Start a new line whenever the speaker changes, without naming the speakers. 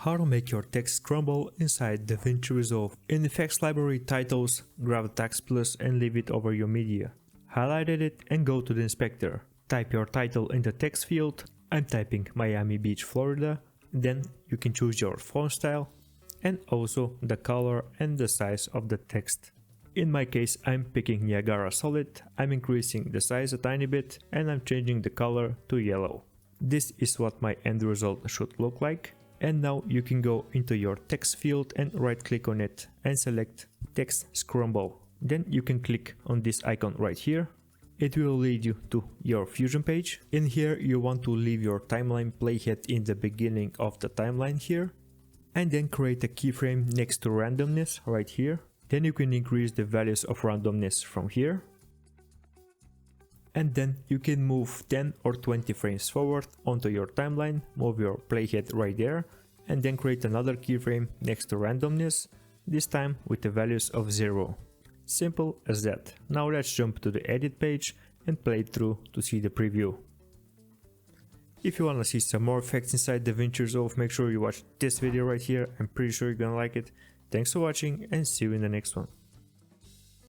How to make your text scramble inside Davinci Resolve. In Effects Library Titles, grab the text plus and leave it over your media. Highlight it and go to the inspector. Type your title in the text field. I'm typing Miami Beach, Florida. Then you can choose your font style and also the color and the size of the text. In my case, I'm picking Niagara Solid. I'm increasing the size a tiny bit and I'm changing the color to yellow. This is what my end result should look like. And now you can go into your text field and right click on it and select Text Scramble. Then you can click on this icon right here. It will lead you to your Fusion page. In here you want to leave your timeline playhead in the beginning of the timeline here. And then create a keyframe next to randomness right here. Then you can increase the values of randomness from here. And then you can move 10 or 20 frames forward onto your timeline, move your playhead right there, and then create another keyframe next to randomness, this time with the values of 0. Simple as that. Now let's jump to the edit page and play it through to see the preview. If you wanna see some more effects inside Davinci Resolve, make sure you watch this video right here. I'm pretty sure you're gonna like it. Thanks for watching and see you in the next one.